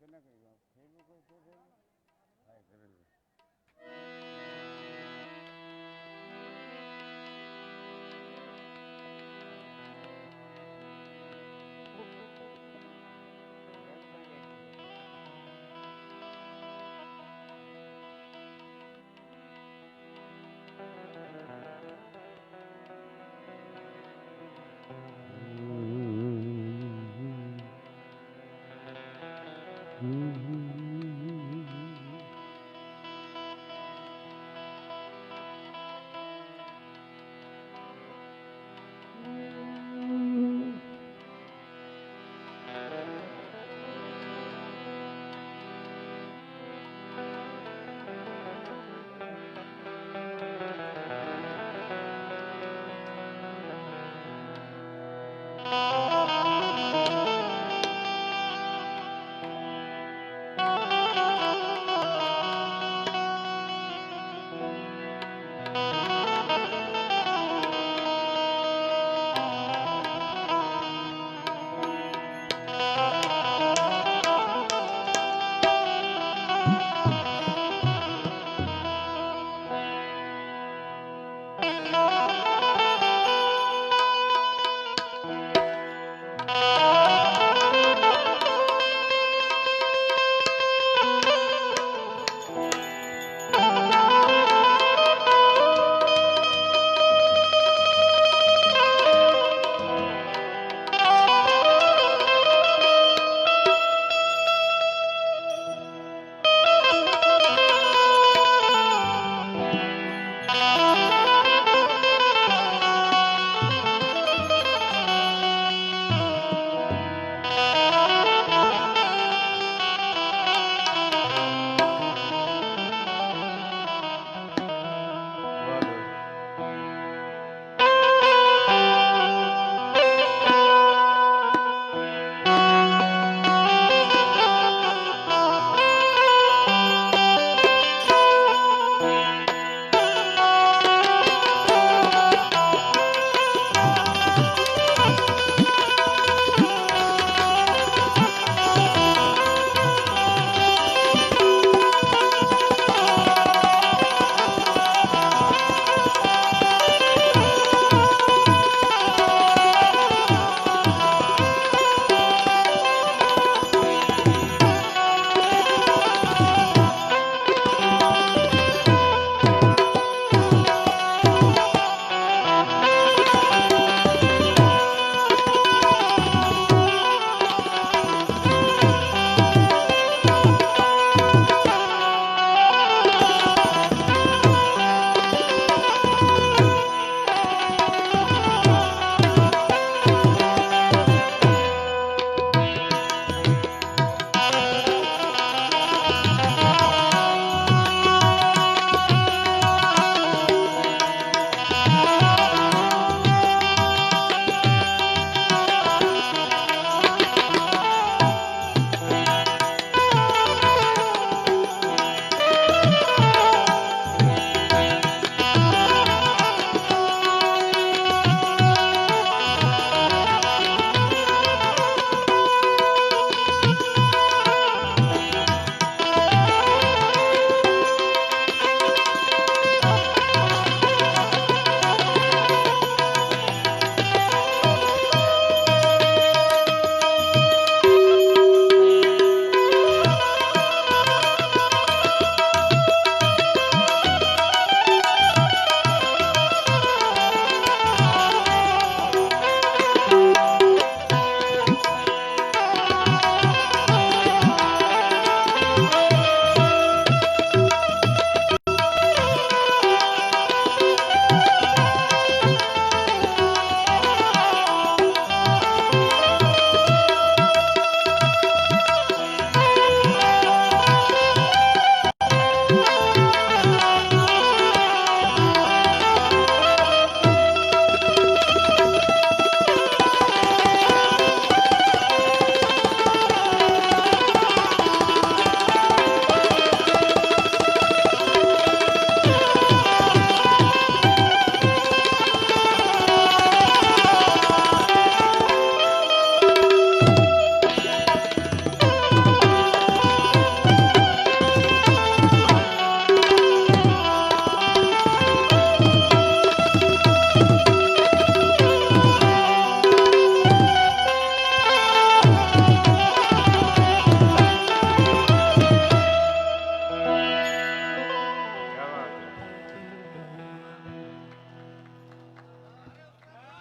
કેના કરી ફેસબુક પર છે હા કરેલું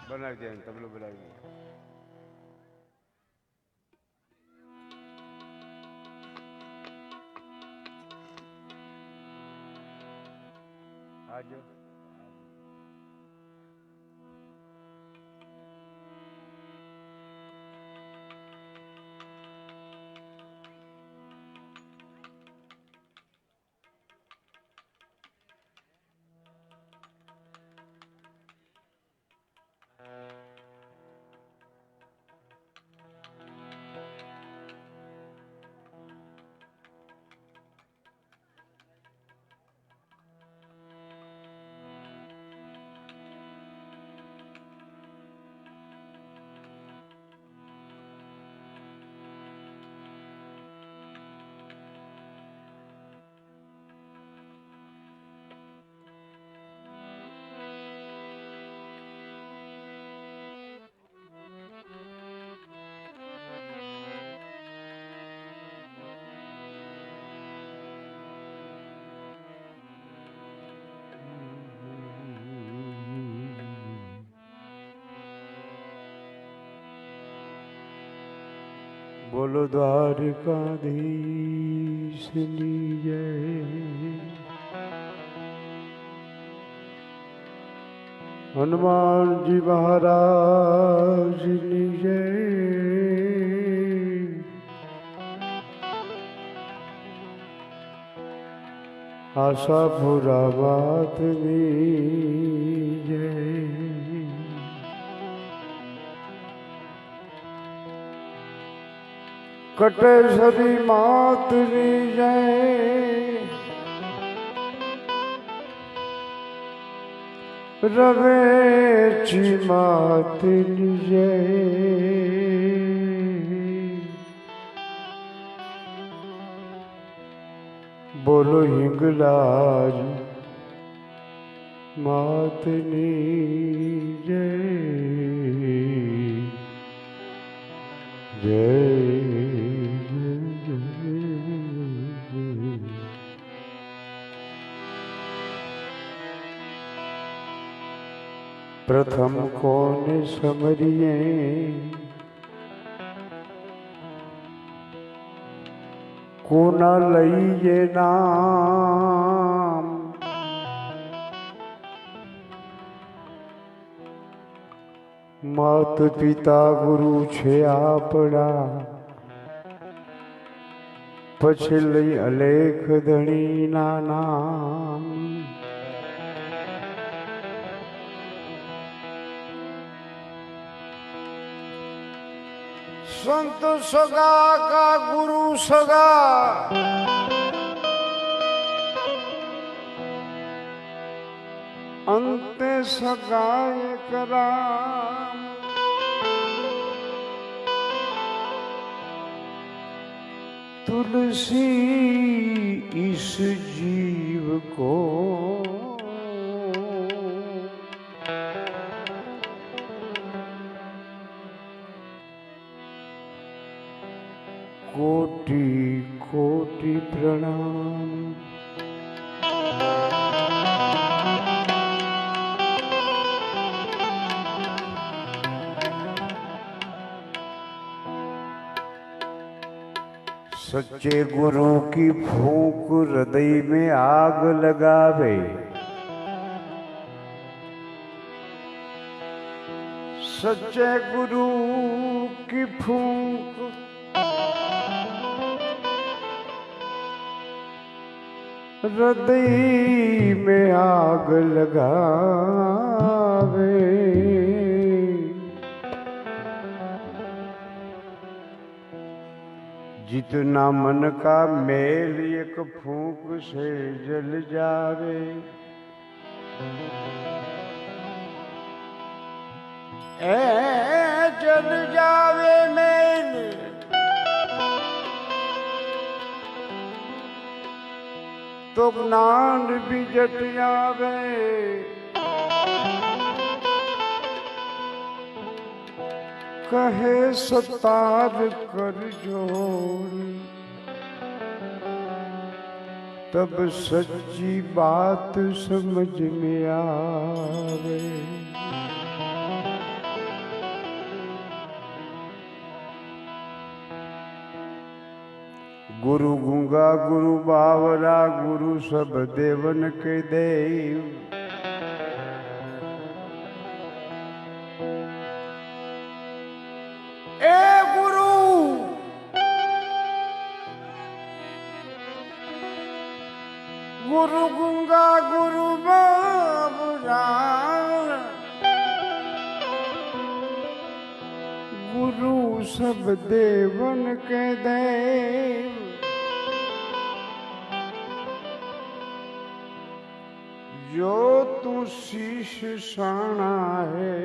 બનાવી દે તબલો બનાવી દે આજો बोलो द्वारकाधीश जय हनुमान जी महाराज जय आशापुरा बात जय कटेश्वरी मातरी जय रवेची मातरी जय बोलो हिंगलाज मातनी जय जय प्रथम कौन समरिए को न लइए नाम मात पिता गुरु छे आपड़ा पछी लई अलेख धणी ना नाम संत सगा का गुरु सगा अंते सगाए कराम तुलसी इस जीव को कोटि कोटि प्रणाम सच्चे गुरु की फूंक हृदय में आग लगावे सच्चे गुरु की फूंक हृदय में आग लगावे जितना मन का मेल एक फूंक से जल जावे ए जल जावे मेल तो ज्ञान भी जट आवे कहे सतार कर जोड़ तब सच्ची बात समझ में आवे गुरु गूंगा गुरु बावरा गुरु सब देवन के देव। ए गुरु गुरु गूंगा गुरु बावरा गुरु सब देवन के देव। जो तू शीश साना है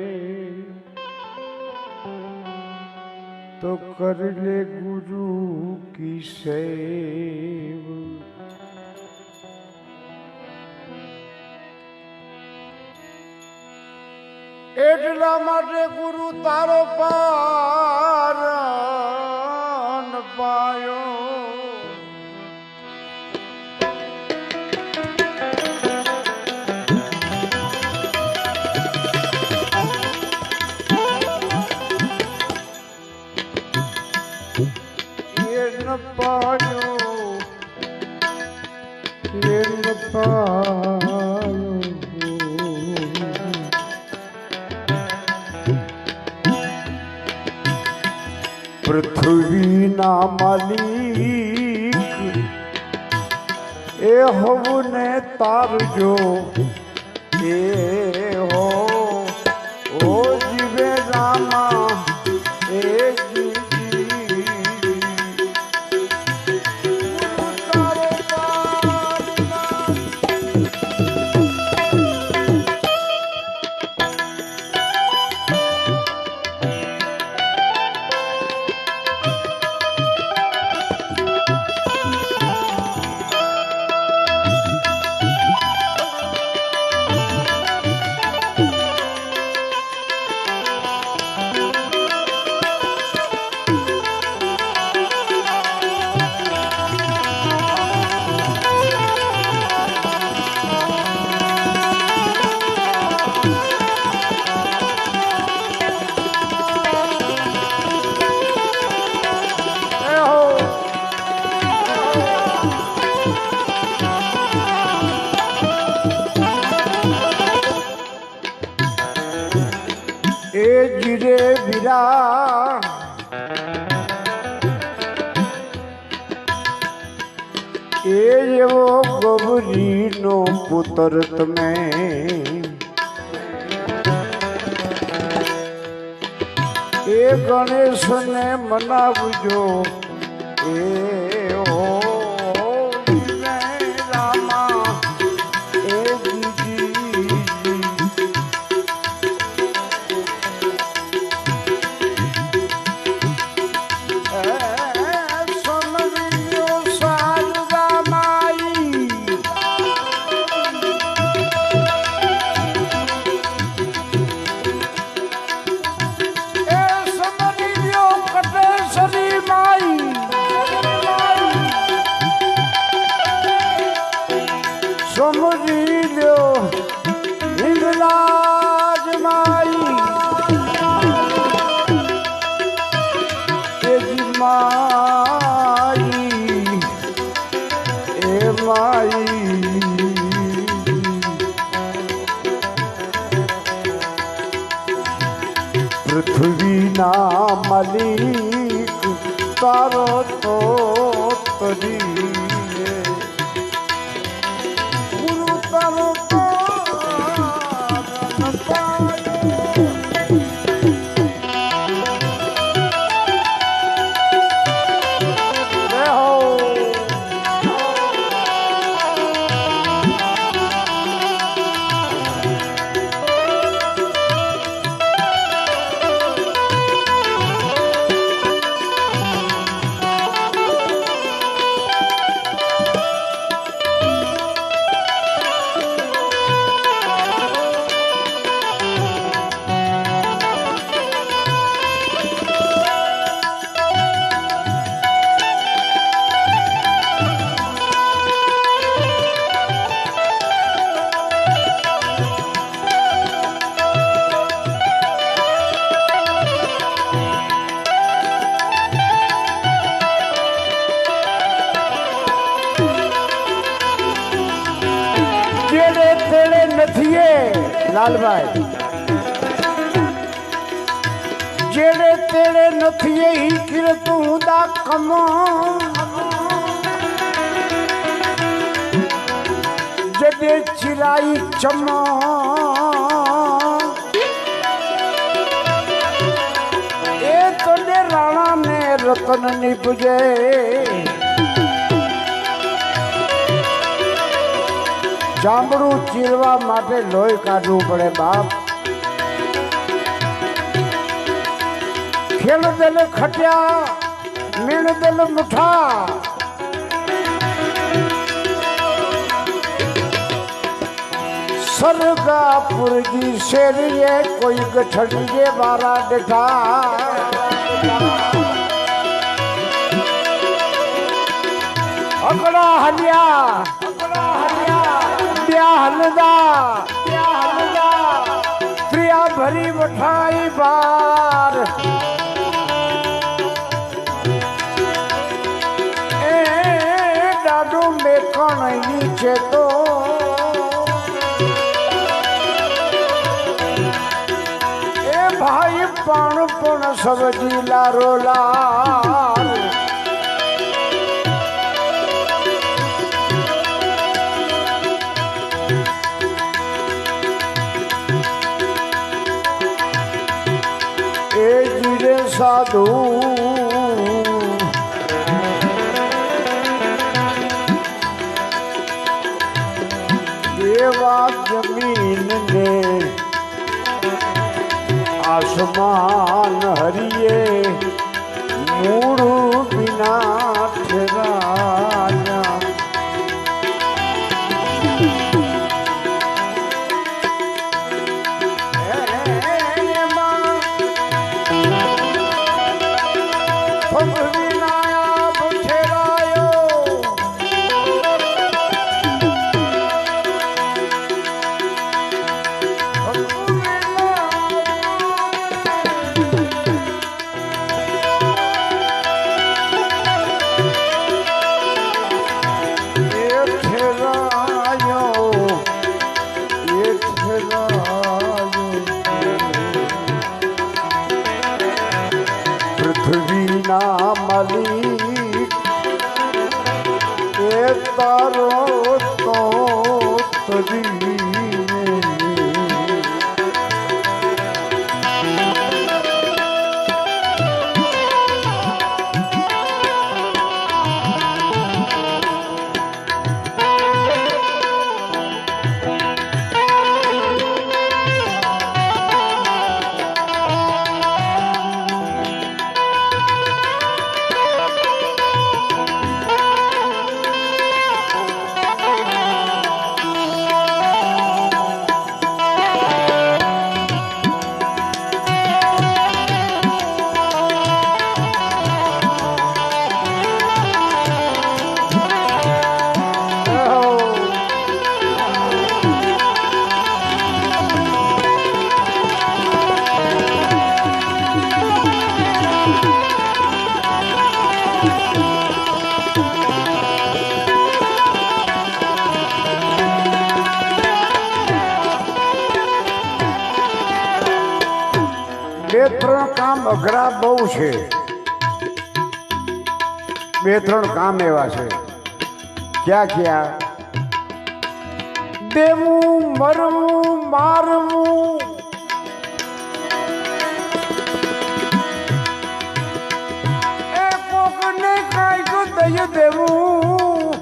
तो कर ले गुरु की सेव। એટલા માટે ગુરુ તારો પાર પાયો। पृथ्वी ना मालिक ए हो ने तार जो ए हो ओ जीवे रामा ए जी જીરે વીરા એ એવો ગૌરીનો પુત્ર તમે એ ગણેશને મનાવજો એ હો રામા એ पृथ्वी ना मालिक तारो तो तरी गुरु तारो नथिए लाल भाई जेड़े तेरे नथिए ही किर तू दा कमो जदे चिराई चमो ए तोड़े राणा ने रतन निपजे जांबड़ू चीरवा माटे लोही काढू पड़े बाप खेल दिल खटिया मीण दिल मुठा सरगापुर जी शेरिए कोई गठड़ी जे बारा डिठा अकड़ा हलिया हलदा प्रिया भरी मठाई बार ए डाडू में कण नीचे तो ए भाई पाण पण सब जीला रोला साधु देवा जमीन ने आसमान हरिए मूड़ू बिना ठहराया मालिक ये तारो तो तरी બે ત્રણ કામ અઘરા બહુ છે બે ત્રણ કામ એવા છે ક્યાં ક્યાં દેવું મરવું મારવું એ કોકને કાંઈક દઈ દેવું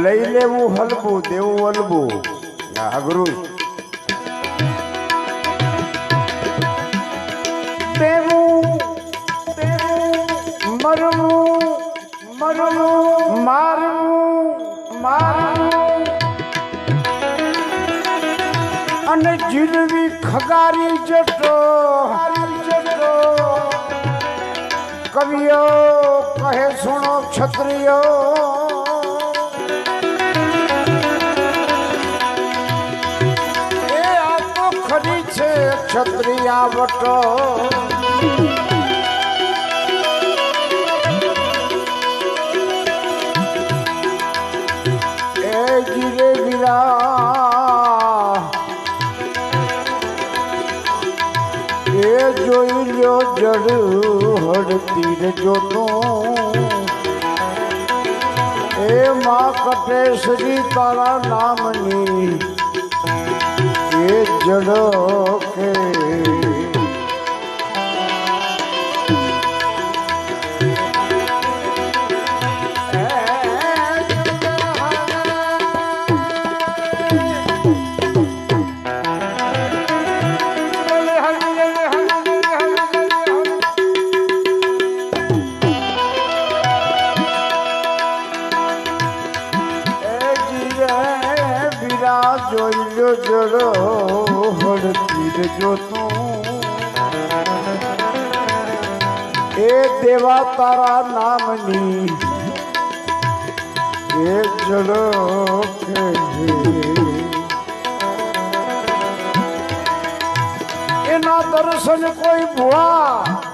લઈ લેવું હલવું દેવું હલવું અઘરું જીલવી ખગારી જટો કવિઓ કહે સુણો ક્ષત્રિયો એ આ તો ખરી છે ક્ષત્રિયા વટો જીરે વીરા એ જોઈ લ્યો જડ હડતી રે જોતો એ માં કટેશ્વરી તારા નામની એ જડ કે જોઈલો જડો હડતી રે જોતો એ દેવા તારા નામની એ જડો કે એના દર્શન કોઈ ભુવા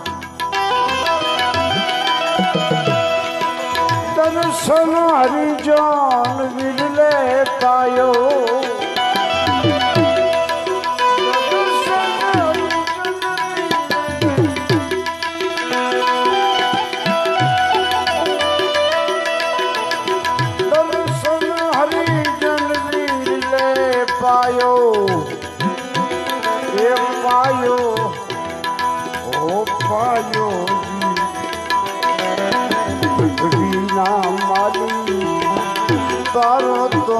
દર્શન હરિજન વિરલે પાયો પાયો એ પાયો ઓ પાયો વિના માલી તારો તો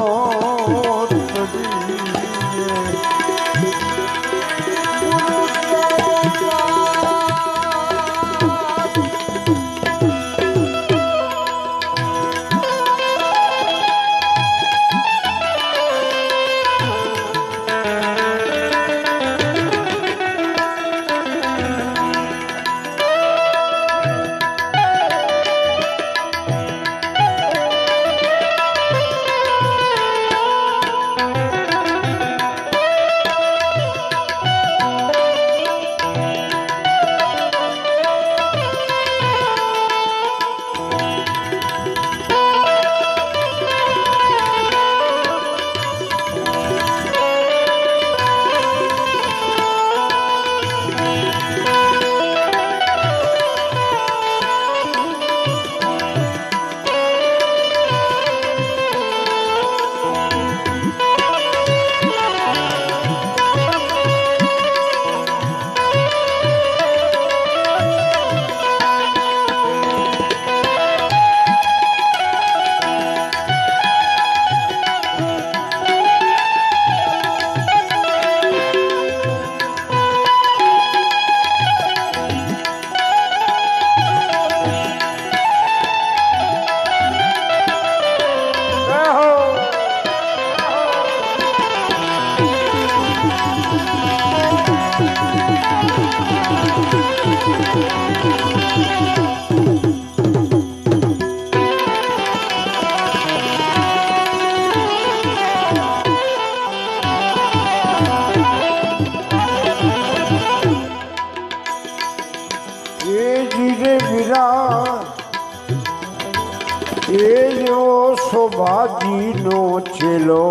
શોભાજીનો છેલ્લો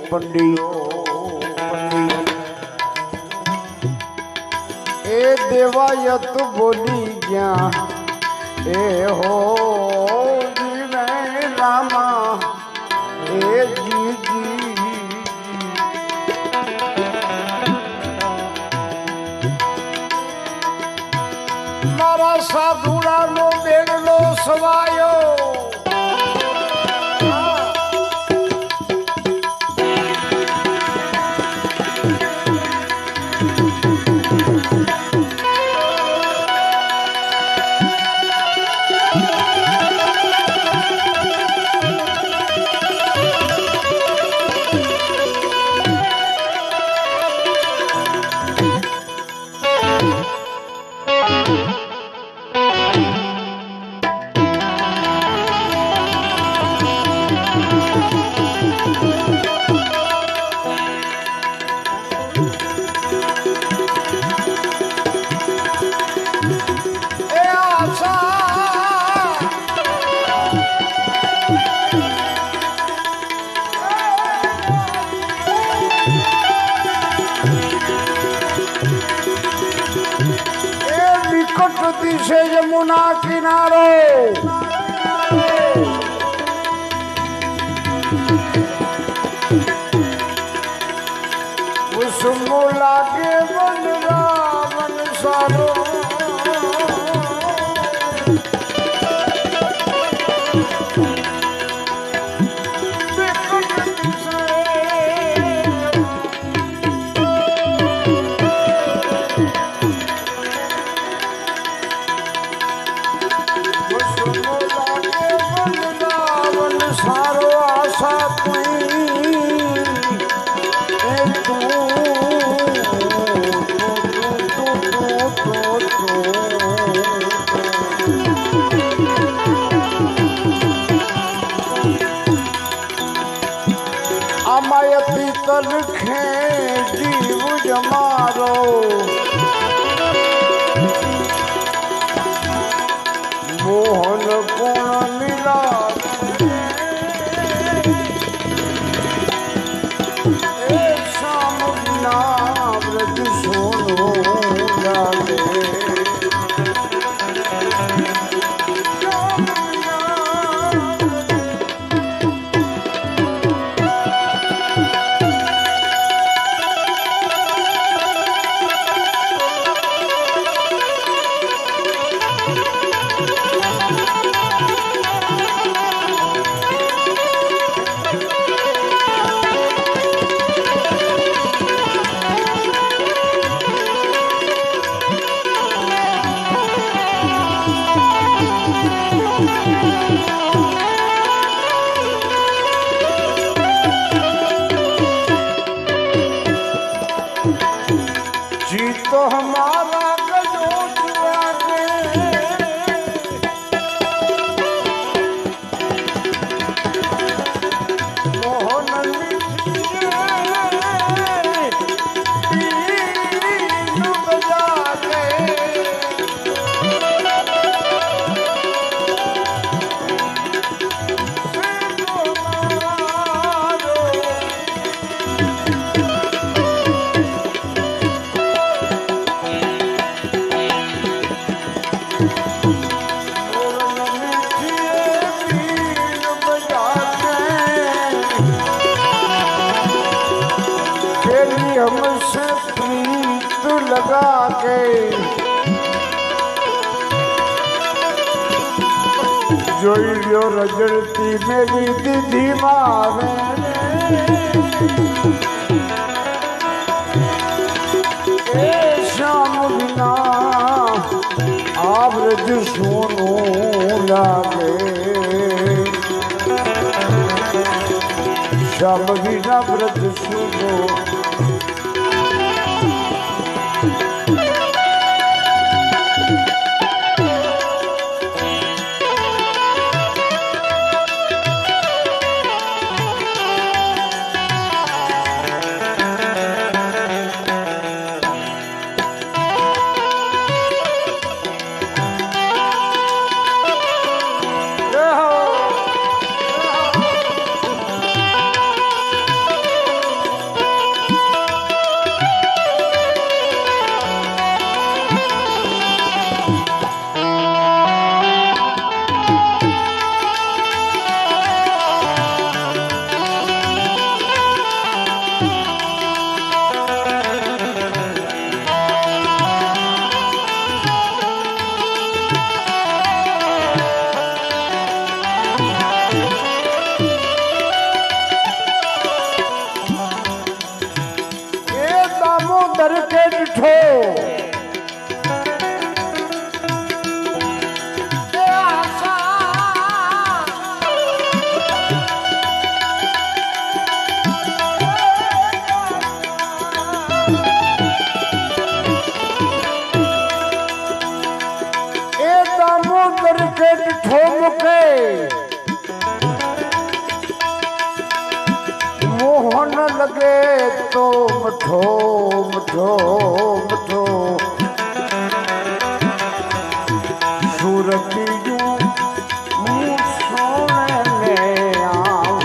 પંડિત એ દેવાયત બોલી ગયા એ હો જીવે રામા એ જી મારા સાધુડાનો બેડલો સવાયો नदी से यमुना किनारो उसको लागे बन रावण सारो तलखे जीव जमारो मोहन कोण मिला श्याम बिना व्रज सोनो लागे तो हमारा गजो जुआ मोहन बजा हमसे प्रीत लगा के जो लियो रजड़ती मेरी दीदी मावे श्याम बिना व्रज सोनो लागे श्याम बिना व्रज सोनो मोहन लगे तो मठो मठो मठो सूरती सोने में आओ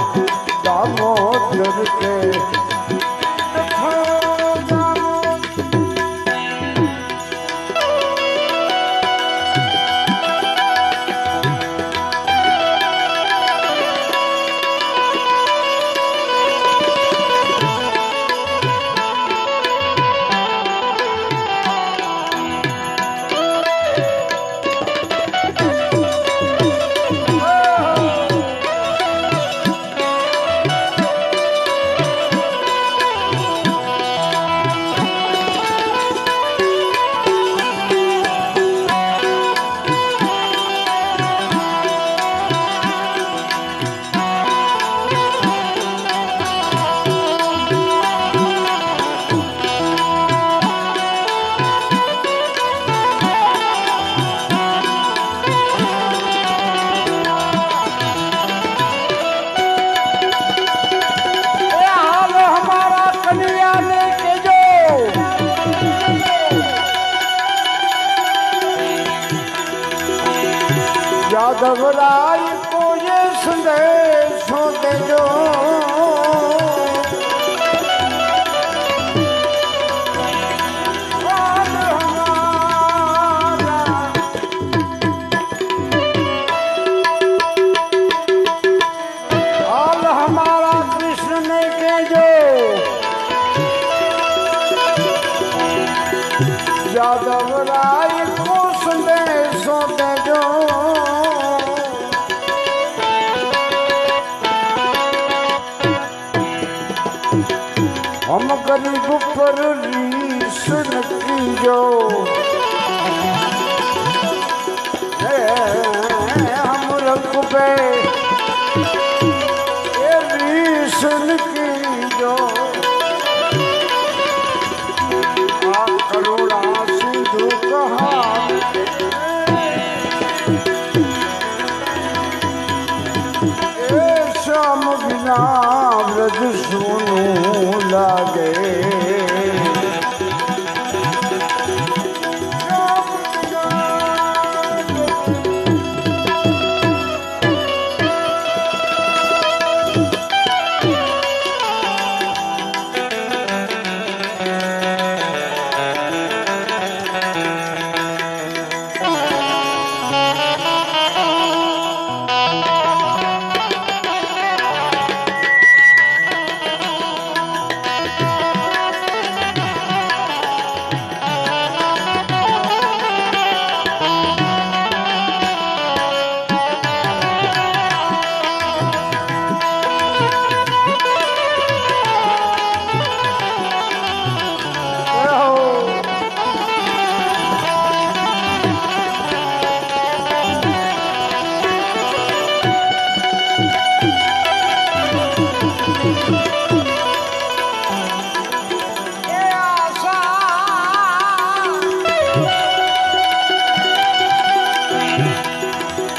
दामोदर के यादव राय को ये संदेश दे दो, यादव राय को संदेश दे दो, हम गरीब पर रीस न कीजो, हम रखबे रीस न कीजो, करुणा सिंधु कहा श्याम बिना व्रज सुनू लागे,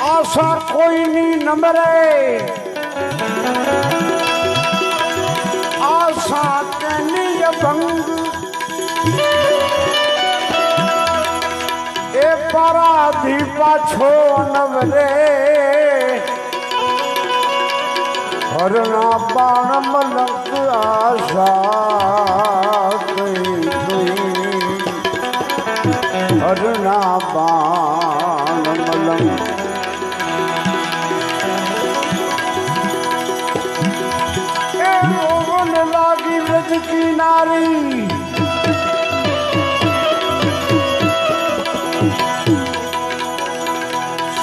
आशा कोई नहीं न मरे, आशा कनी भंग, ए पराधी पाछो नवरे, हरना बाण मलक आशा हरना बाण मलक, लागी व्रज की नारी,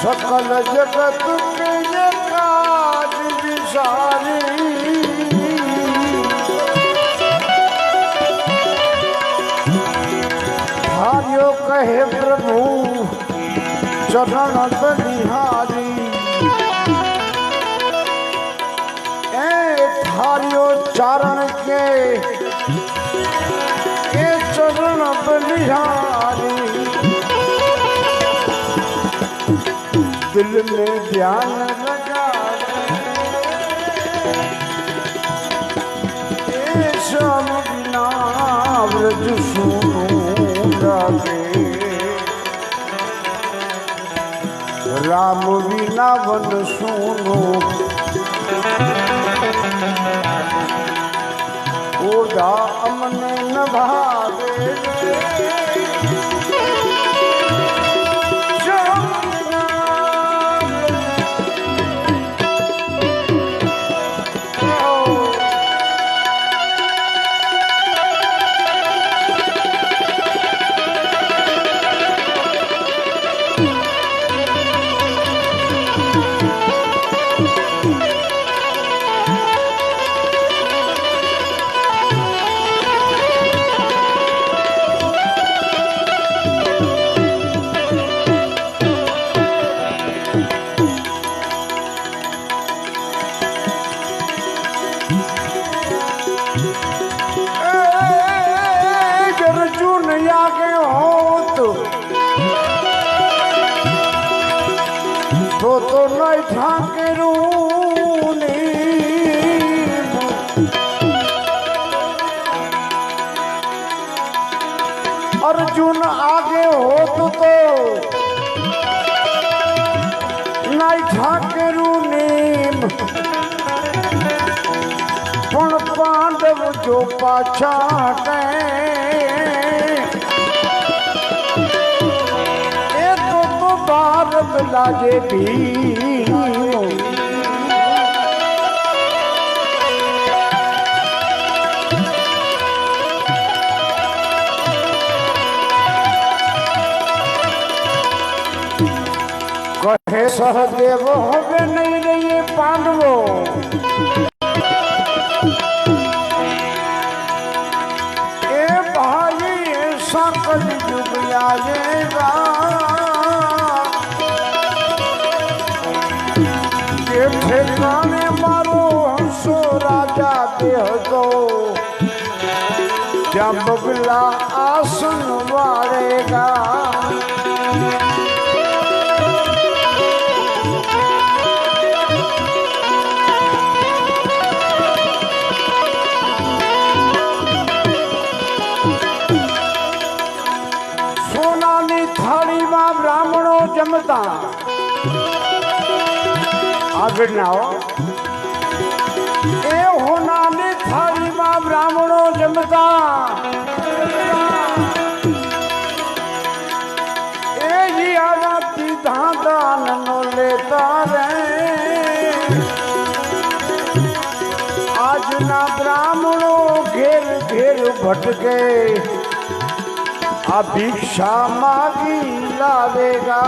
सकल जगत के ये काज विसारी, हारियो कहे प्रभु चरण बलिहारी, हारियो चारण के चरण बलिहारी, दिल में ध्यान लगा श्याम बिना व्रज सुनू लागे, राम बिना वन सुनो, ओढ़ा अमने न भावे, तो नहीं ठाके रूनी, अर्जुन आगे हो तो नहीं जो पाछा हटे ए तो भारत लाजे भी कहे सहदेव होवे नहीं रही पांडवों कलयुग आएगा के ठिकाने मारो हंसो राजा देह दो क्या बगला आसन वारेगा ब्राह्मणों जमता आगे नाओ ए होना ने थाली मां ब्राह्मणों जमता ए जी आवाती दान नो लेता रहे आज ना ब्राह्मणों घेर घेर भटके भिक्षा मांगी लावेगा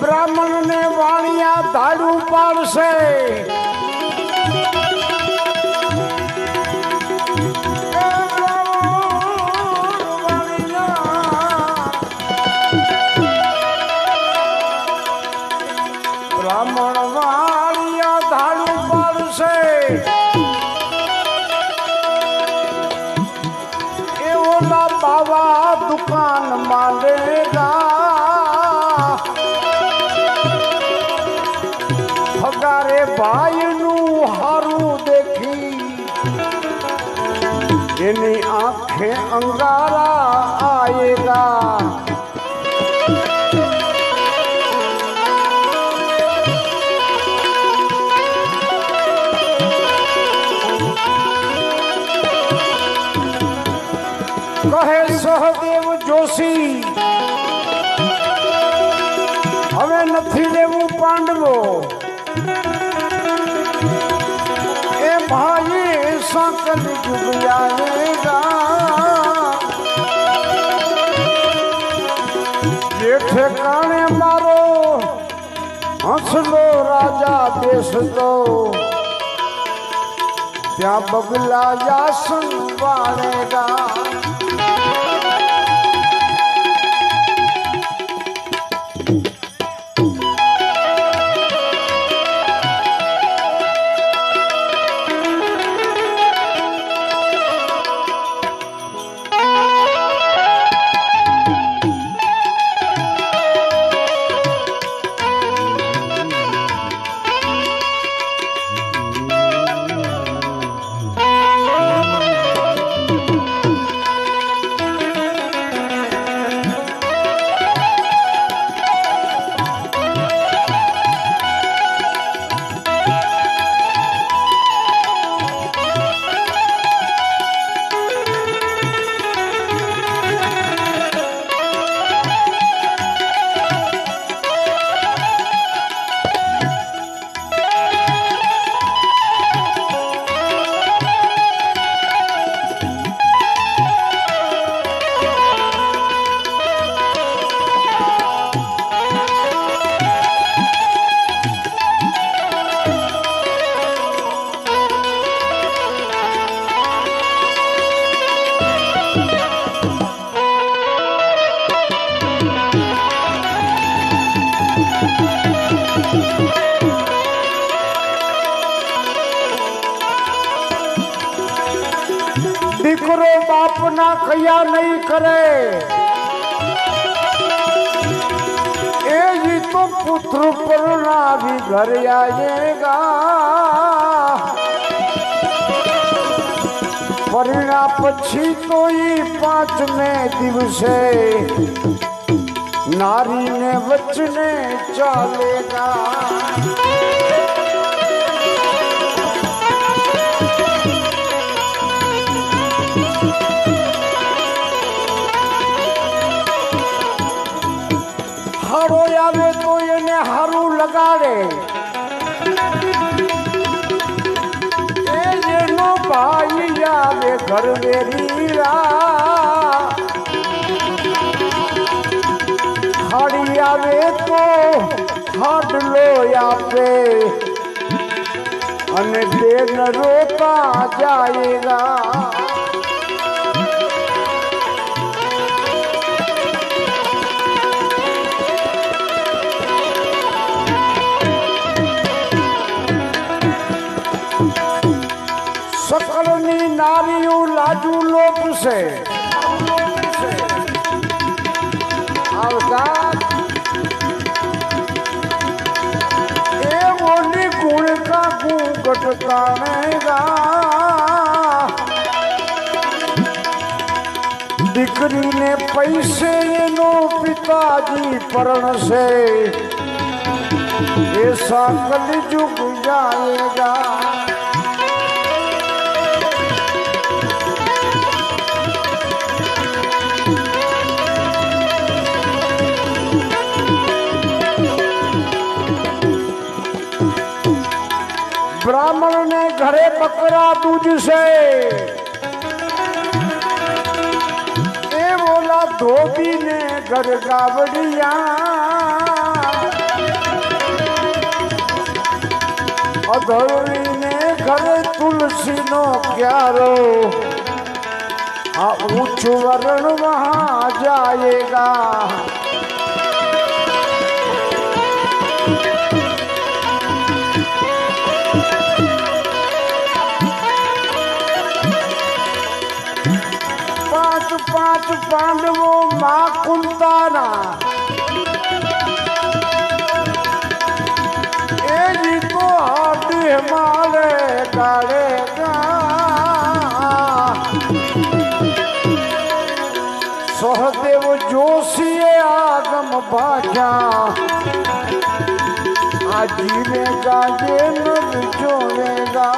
ब्राह्मण ने वाणिया धाड़ू पार से ब्राह्मण वालिया धाड़ू पर से एवला बाबा दुकान मालेगा हगारे भाई नू हारू देखी इन्हीं आंखें अंगारा आएगा कहे सहदेव जोशी हमें नहीं लेवू पांडवो ए भाई ऐसा कलयुग आएगा ये ठिकाने मारो हंसलो राजा देश दो त्या बगला जासन वालेगा दीकरो बाप ना कया नहीं करे ए जी तो पुत्र पर ना भी घर आएगा परिणा पछी तो ई 5में दिवसे नारी ने वचने चालेगा। हारो आवे तो એને હારું લગાડે એનો ભાઈ આવે ઘર વેરીરા હાડી આવે તો હાડલો આપે અને બેન રોતા જાયેગા। सकलनी नारियों लाजू लोप से ए बोली गुण का घूंघट तानेगा। दीकरी ने पैसे नो पिताजी परण से ऐसा कलयुग जाएगा। ब्राह्मण ने घरे बकरा दूध से ए बोला धोबी ने घर गावड़िया अधोरी ने घर तुलसी नो क्यारो आ ऊंच वर्ण वहां जाएगा। पांच पांडवों मां कुंताना एजी तो हाथ हिमालय गाड़ेगा। सहदेव जोशी आगम भाषा आजीवेगा ये नद जोवेगा।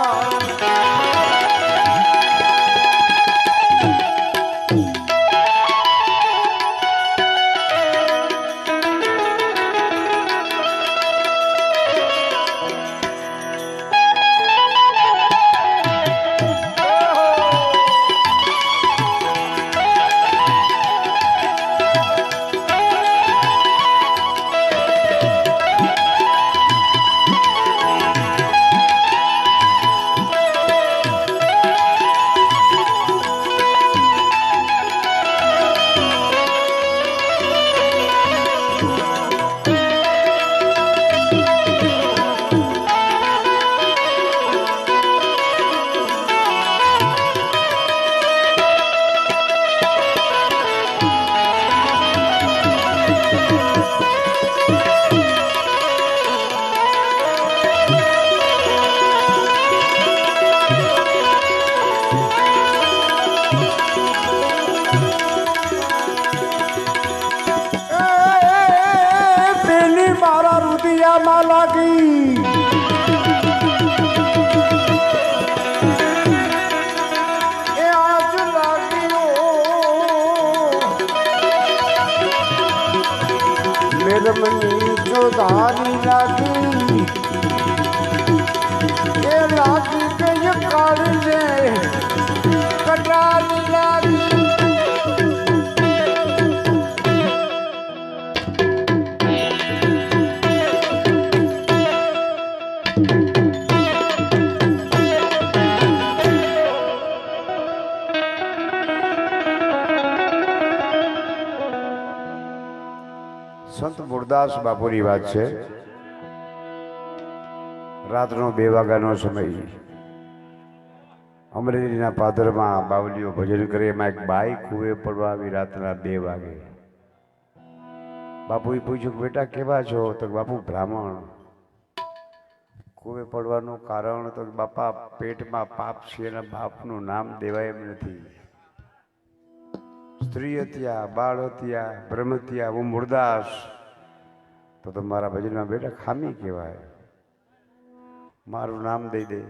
निर्मली जो धारी लागी ये लागी के ये काले कटारी लागी। संत मुरदास बापूनी बात है। रातनो 2 वाग्यानो समय अमरेलीना पादरमा बावलीओ भजन करे एमां एक बाई कूवे पड़वा आवी रातना 2 वागे। बापूए पूछ्યું बेटा केवा छो? तो बापू ब्राह्मण। કુવે પડવાનું કારણ તો બાપા પેટમાં પાપ છે એના બાપનું નામ દેવાય એમ નથી. સ્ત્રી હત્યા, બાળ હત્યા, બ્રહ્મ હત્યા, હું મુરદાસ તો મારા ભજનમાં બેટા ખામી કહેવાય. મારું નામ દઈ દે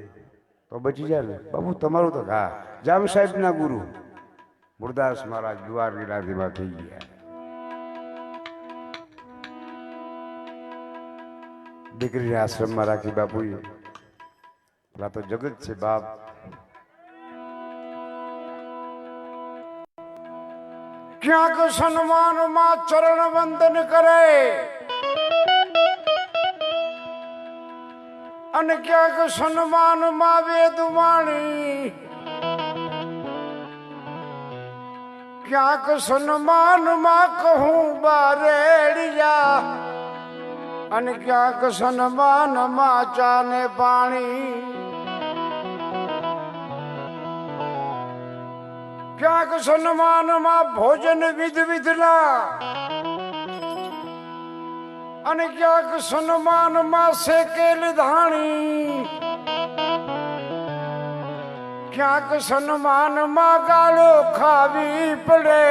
તો બચી જાય ને. બાબુ તમારું તો ઘા જામ સાહેબના ગુરુ મુરદાસ મહારાજ જુવાર ગિરાધીમાં થઈ ગયા. દીકરીને આશ્રમમાં રાખી બાપુએ. પેલા તો જગત છે બાપ. ક્યાંક સન્માનમાં ચરણ વંદન કરે અને ક્યાંક સન્માનમાં વેદ વાણી, ક્યાંક સન્માનમાં કહું બારેડિયા અને ક્યાંક સન્માનમાં ચા ને પાણી, ક્યાંક સન્માનમાં ભોજન વિધના અને ક્યાંક સન્માનમાં શેકેલ ધાણી, ક્યાંક સન્માનમાં ગાળો ખાવી પડે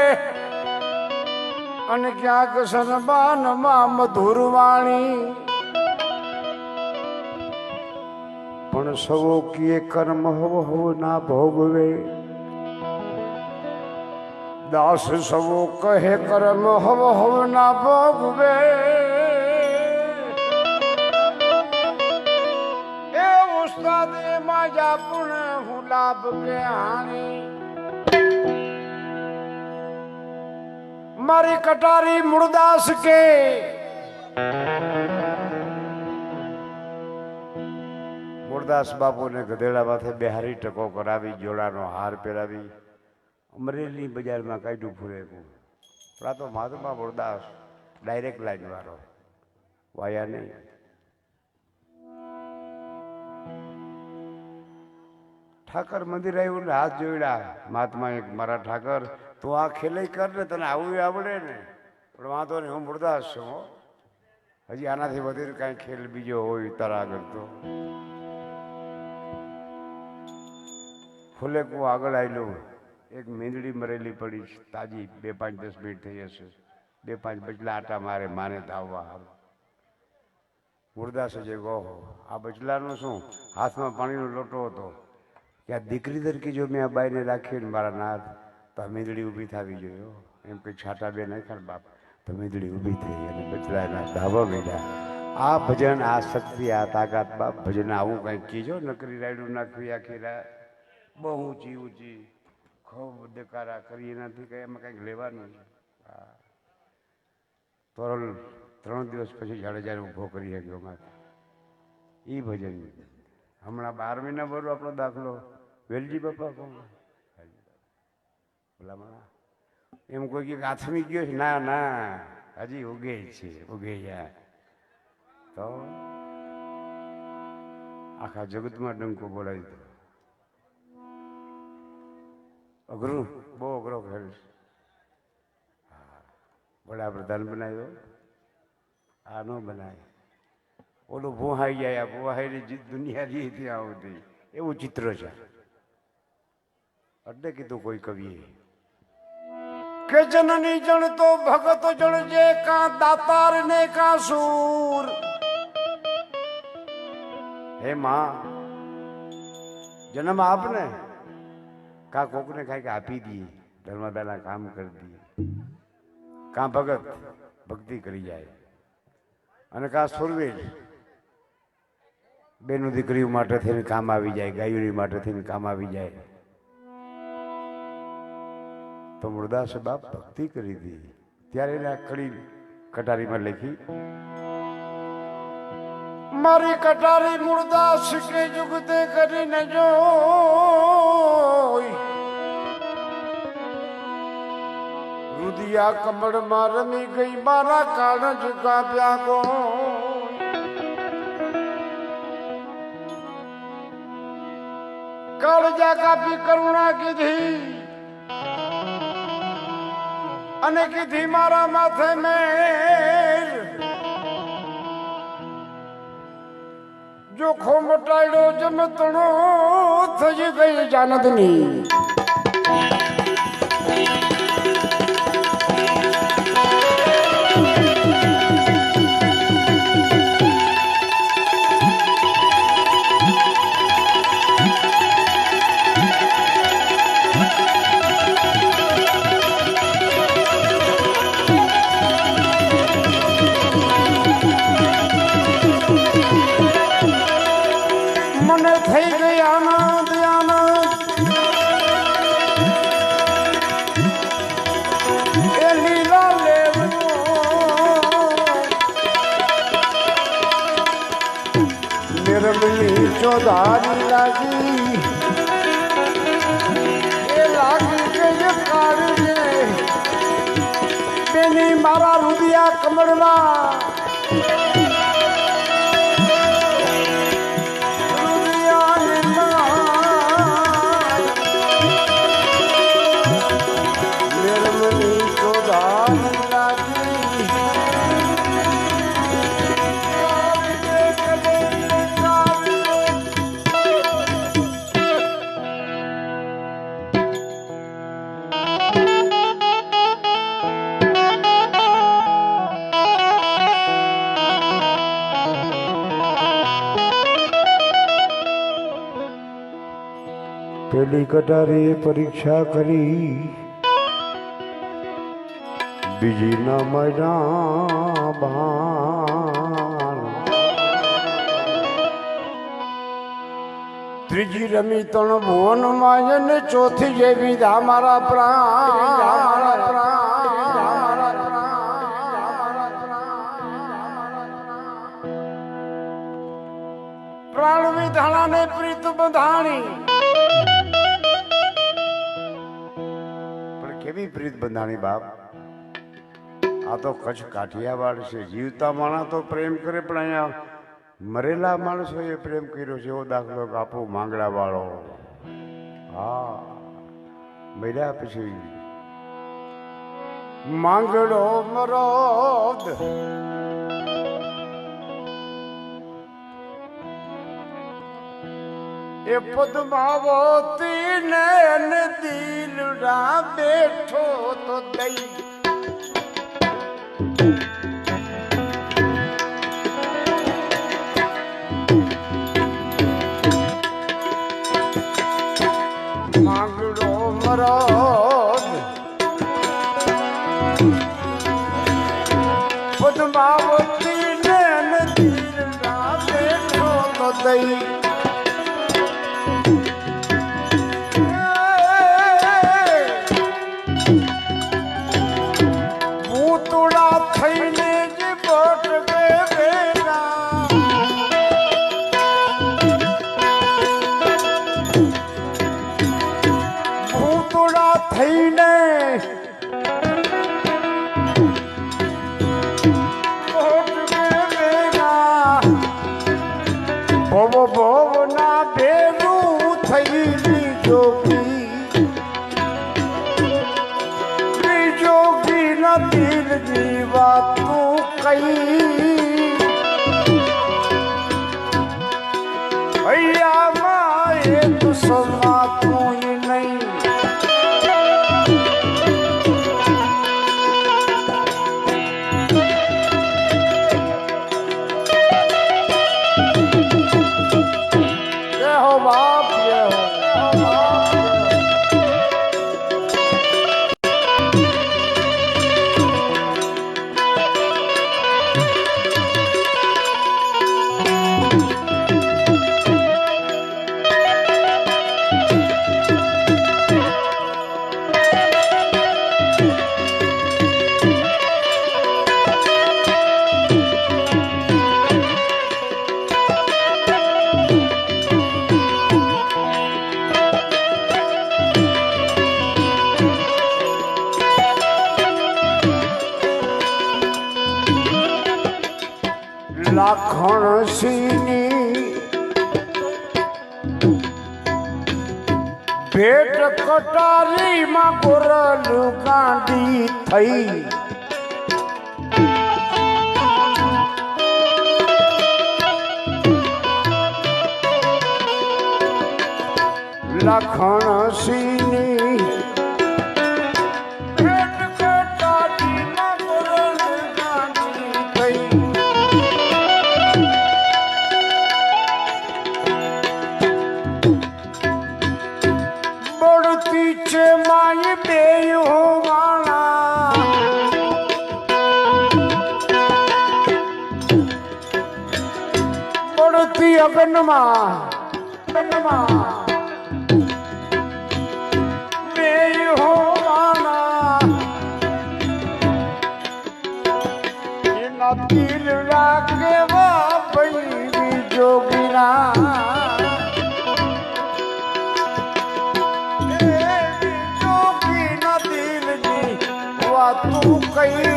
અને ક્યાંક સન્માનમાં મધુર વાણી. પણ સવો કીએ કર્મ હવ હવ ના ભોગવે, દાસ સવો કહે કર્મ હવ હવ ના ભોગવે. એ ઉસ્તાદ માજા પુણ હું લાભ કે હાણી. મારી કટારી મુરદાસ કે મુરદાસ બાપુને ગધેડા માથે બેહારી ટકો કરાવી, જોડાનો હાર પહેરાવી, અમરેલી બજારમાં કાઢ્યું ફૂલેકું. આ તો મહાત્મા મુરદાસ ડાયરેક્ટ લાઈન વાળો, વાયા નહીં. ઠાકર મંદિર આવ્યું ને હાથ જોડ્યા. મહાત્મા એક મારા ઠાકર તું આ ખેલઈ કર ને, તને આવું આવડે ને. પણ વાંધો નહીં, હું મુરદાસ છું. હજી આનાથી વધારે કાંઈ ખેલ બીજો હોય તારા આગળ તો. ફૂલેકું આગળ આવેલું. એક મીંદડી મરેલી પડી તાજી, 2-5-10 મિનિટ થઈ હશે. 2-5 બચલા આટા મારે માને ધાવવા. મુરદાસ છે ગો. આ બચલાનું શું, હાથમાં પાણીનો લોટો હતો કે આ દીકરી તરીકે જો મેં આ બાઈને રાખી ને મારા નાથ તો આ મીંદડી ઊભી થવી જોઈએ. એમ કંઈ છાંટા બે નાખ્યા ને બાપ તો મીંદડી ઊભી થઈ અને બચલાના ધાબા બેઠા. આ ભજન, આ શક્તિ, આ તાકાત બાપ ભજન આવું કંઈક કીજો. નકરી રાયડું નાખવી આખી રાત બહુ ઊંચી ઊંચી ખૂબ દેકારા કરી એનાથી કંઈ એમાં કંઈક લેવાનું. હા, તોરલ 3 દિવસ પછી જાડેજાને ઊભો કરી શક્યો માથે. એ ભજન હમણાં 12 મહિના ભરો આપણો દાખલો વેલજી બાપા કોણ ભલામણા એમ કોઈ કે આથમી ગયો છે. ના ના, હજી ઉગે છે, ઉગે જાય તો આખા જગતમાં ડંકો બોલાવી દો. અઘરું, બહુ અઘરો ખેલ છે. વડાપ્રધાન બનાવ્યો, આ ન બનાય. ઓલું ભૂહાઈ જાય, આ ભૂહાઈની દુનિયા જે ત્યાં આવતી એવું ચિત્ર છે. એટલે કીધું કોઈ કવિએ કે જનની જણ તો ભગત જણ જે કા દાતાર ને કા સૂર. હે માં, જન્મ આપને કા કોકને કાંઈક આપી દઈએ, ધર્મદાના કામ કરી દઈએ. કા ભગત ભક્તિ કરી જાય અને કા સુરવીર બેનું દીકરીઓ માટે થઈને કામ આવી જાય, ગાયોની માટે થઈને કામ આવી જાય. તો મુરદાસે બાપ ભક્તિ કરી હતી. ત્યારે એને આ કડી કટારીમાં લખી, મારી કટારી મુરદાસ કે જુગતે કરીને જો રુદિયા કમળમાં રમી ગઈ, મારા કાળજ કાપ્યા ગો. કાળજા કાપી કરુણા કીધી અને કીધી મારા માથે મેર. જોખો મટાડ્યો જમતણો થઈ ગઈ જાનદની મને થઈ ગઈ આનંદ એ લીલા લેવો નિર્મલી ચોધારી લાગી એ લાગી ગઈ કાળને તેની મારા રુદિયા કમળમાં પેલી કટારે પરીક્ષા કરી બીજી ના મજા બાણ ત્રીજી રમી ત્રણ ભુવન માં ને ચોથી જેવી મારા પ્રાણ વિધાણા ને પ્રીત બંધાણી કેવી પ્રીત બંધાણી બાપ આ તો કચ્છ કાઠિયાવાડ છે જીવતા માણસ તો પ્રેમ કરે પણ અહીંયા મરેલા માણસોએ પ્રેમ કર્યો છે એવો દાખલો કાપો માંગડા વાળો હા મર્યા પછી માંગડો મરોદ એ પદ્માવતી ને દિલડા બેઠો તો દઈ માંગડો મરોદ પદ્માવતી ને દિલડા બેઠો તો દઈ ભવના ભેગું થઈ જોગી ના દિલ જીવા તું કઈ હૈયામાં એ દુસમાં તું નહીં बाप ये हो લાખણ સિંહની ભેટ કટારીમાં ગોરલ ગાંડી થઈ લખણ સિંહની ભેટ કટાડીના ગોરલ ગાંધી થઈ. બળતી છે માય બેયો વાળા બળતી અગનમાં બેયો વાળા એના દિલડા કેવા ભૈરી જોગીના તું કઈ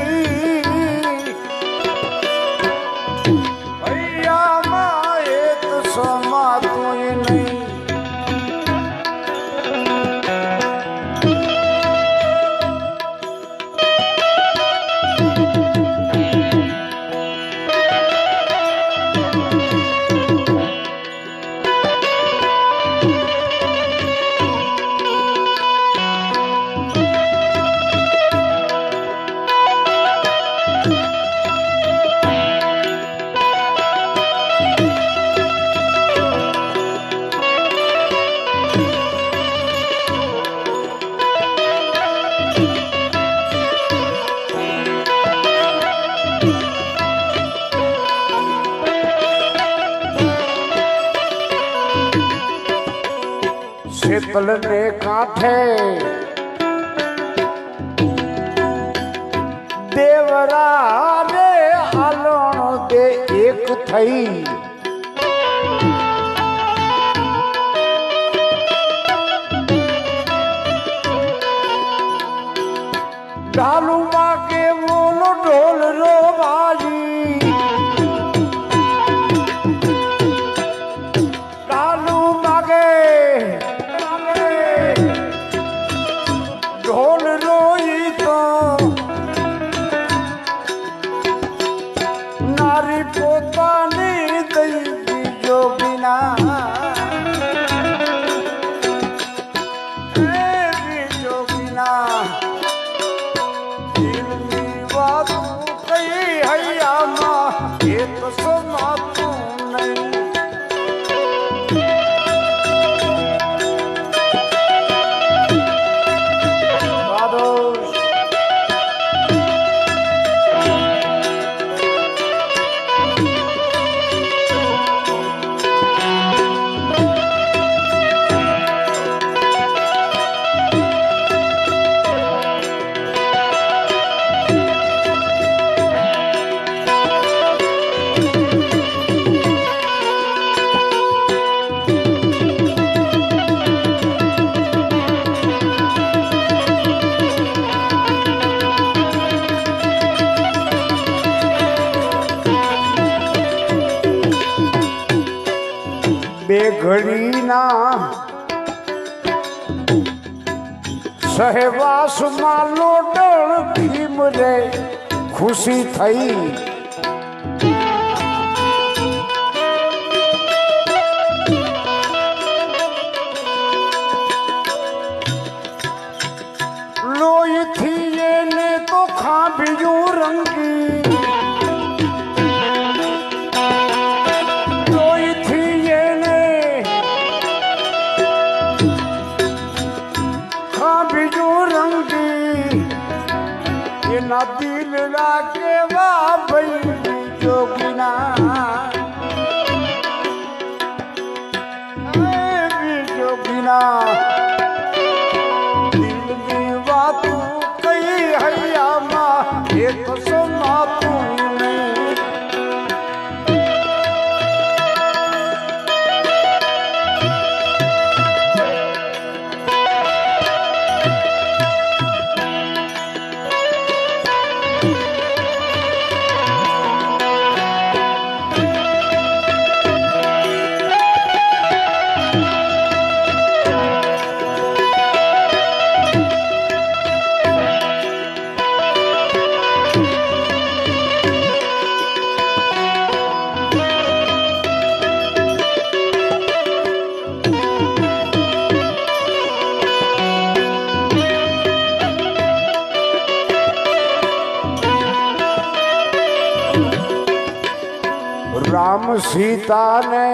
ભૈયા માં એક સમાતું નહીં. શીતલ ને કાંઠે દેવરા રે હાલણ દે એક થઈ. ઢાલુમાં કે બોલો ઢોલ રો બાજી ઢાલુ માગે ઢોલ રોઈ તો નારી પોતાની દઈ જોગીના જોગીના દિલની વાત કઈ હૈયામાં એક સમાતું નહીં. બે ઘડીના સહેવાસમાં લોટણ ભીમ રે ખુશી થઈ. લોહીથી એને તો ખાંભ્યું રંગી ના દિલ કેવા ભઈ જોગીના જોગીના દિલની વાતું કઈ હૈયામાં એક સમાતું નહીં. सीता ने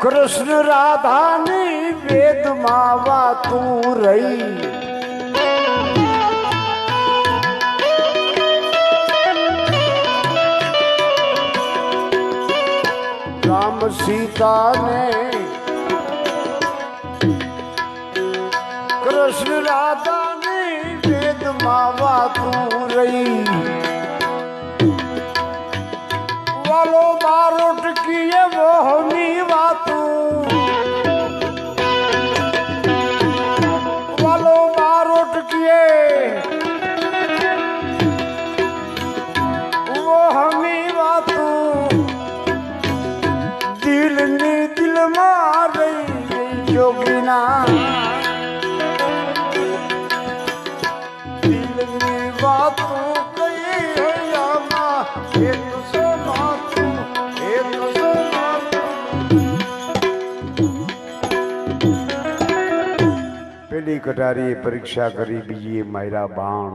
कृष्ण राधा ने वेद मावा तू रही। राम सीता ने कृष्ण राधा ने वेद मावा तू रही। वालो बारोट किए वो हमी बातू, वालो बारोट किए वो हमी बातू। दिल ने दिल मार रही जोगिना, दिल ने बातू कही है यामा। एक सो मातू, एक सो मातू। पहली कटारी परीक्षा करी, बीजी मायरा बाण,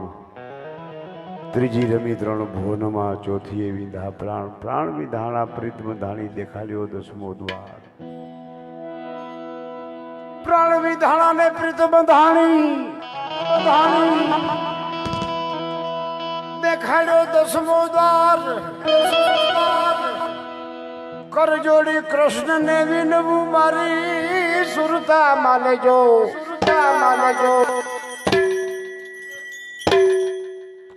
ત્રીજી રમી ત્રણ ભુવનમાં, ચોથી વિંધા પ્રાણ, પ્રાણ વિધાણા પ્રીતમ ધાણી, દેખાડ્યો દસમો દ્વાર। પ્રાણ વિધાણા ને પ્રીતમ ધાણી, દેખાડ્યો દસમો દ્વાર। કર જોડી કૃષ્ણ ને વિનવું મારી, સુરતા માલે જો, સુરતા માલે જો।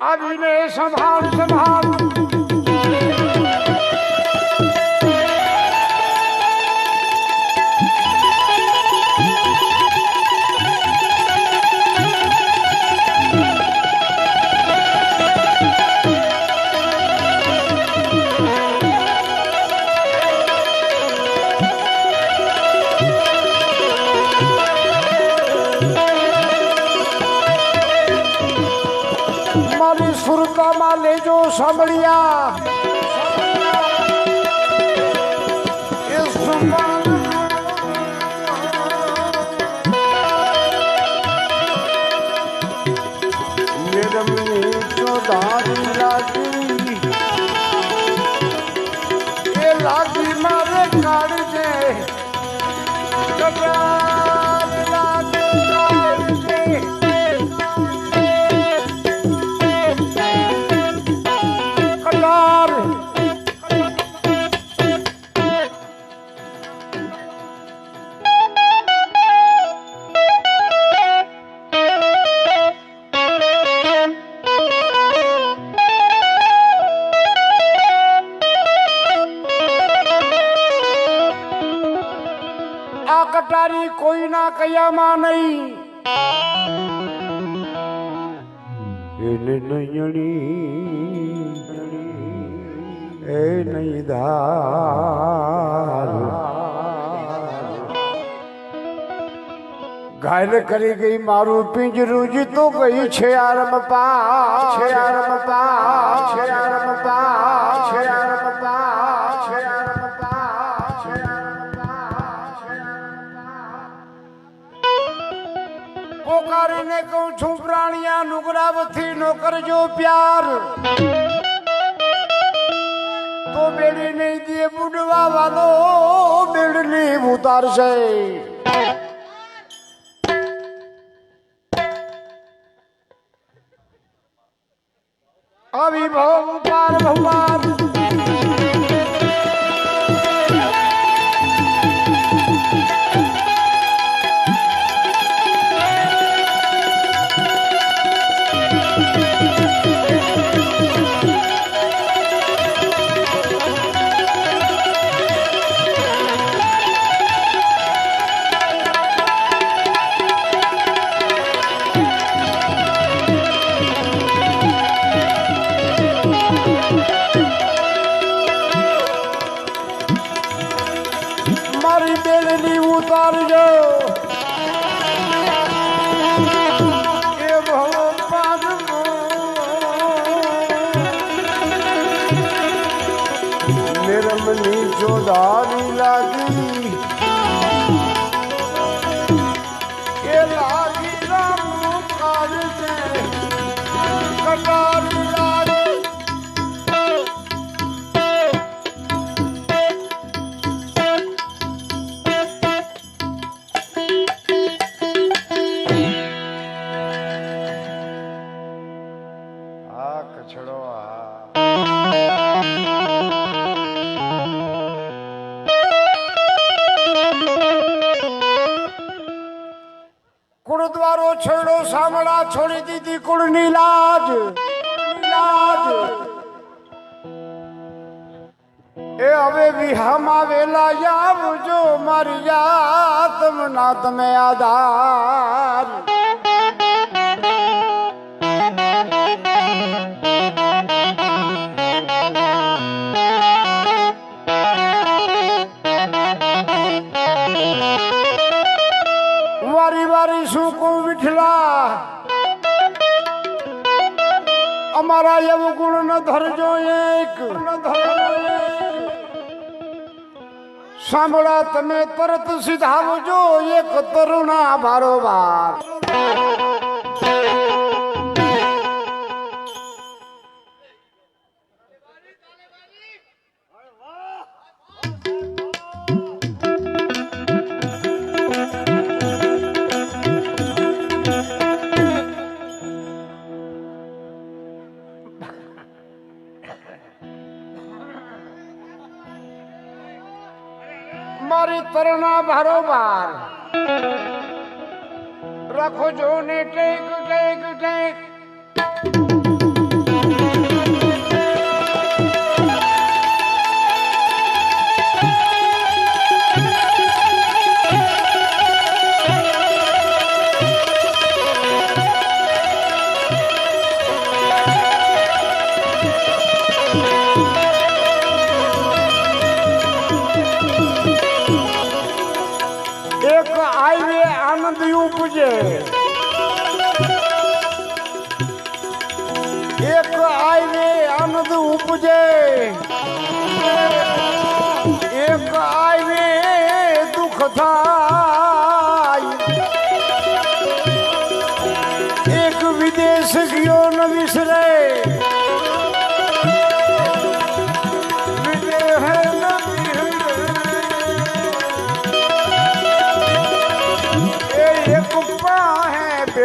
अभिनय संभाल संभाल, सुरता माले जो समड़िया। निर्मली चौधारी लागी, ये लागी मारे काढ़ दे, कटारी कोई ना कयामा नहीं। नयनी ए नहीं धार, घायल करी गई मारू पिंजरू जी तो गई छेयारम पा, छेयारम पा, छेयारम पा, छेयारम पा, छेयारम पा। पोकारी ने कहूं छू प्राणिया नुगरावथी नौकर जो प्यार, तो बेड़ी नहीं दिए बुढ़वा वालो बेड़नी उतार से। अभी भव पार भगवान उतार जो निर्मली चौधारी लागी, ये लागी राम काज से कटारी लागी। गुरुद्वारो छेड़ो सामड़ा छोड़ी दी थी कुड़नी लाज ए हवे भी हम आवेला याव जो मारिया तुम नात में आधार वारी वारी सुको विठला अमारा यव गुण न धरजो एक सांभळा तमे तरत सिधावजो एक तरुणा बारोबार मारी तरुणा बारोबार रखो जो ने टेक टेक टेक आईवे आनंद उपजे एक आईवे आनंद उपजे एक आईवे दुख थाय एक विदेश गयो न विसरे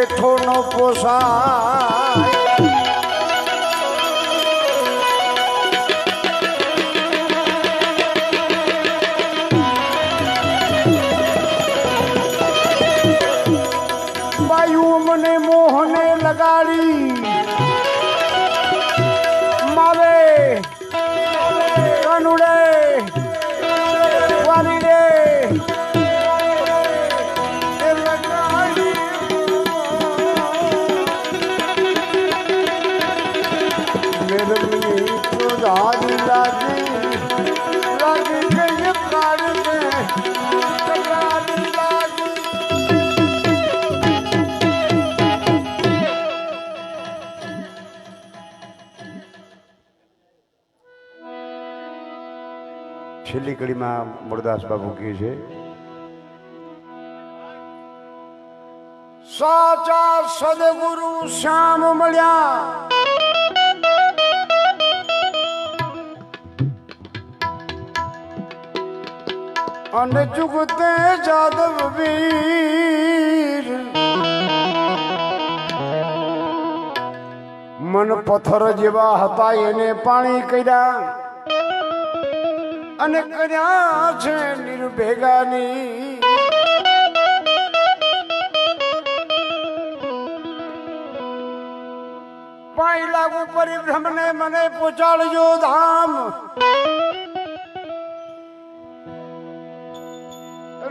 बैठो न पोसाय वायु मने मोहने लगाड़ी मावे कनुड़े वाली रे लागी लागी गई कार में लागी छेल्ली कड़ी में मुरदास बाबू की है साचा सदगुरु श्याम मल्या अन चुगते जादव वीर मन पत्थर जेवा हता एने पाणी कर्या अने कर्या छे निर्भेगानी पाई लागू परिभ्रम ने मने पहुंचाड़जो धाम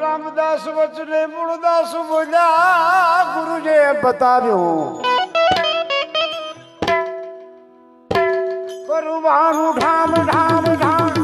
रामदास वचने मुरदास बोल्या गुरु जे बताव्यो करू भानु ढाम ढाम ढाम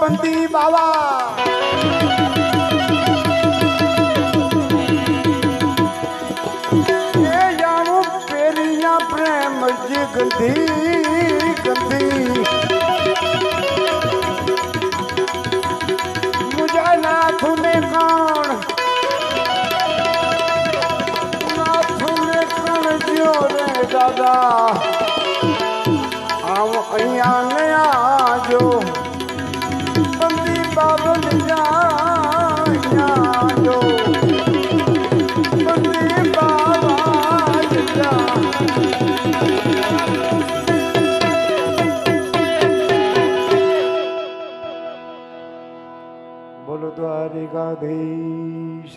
बंदी बाबा ये जानू पेरिया प्रेम जी गंदी गंदी मुझे બોલો દ્વારિકાધીશ.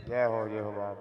જય હો બાપ.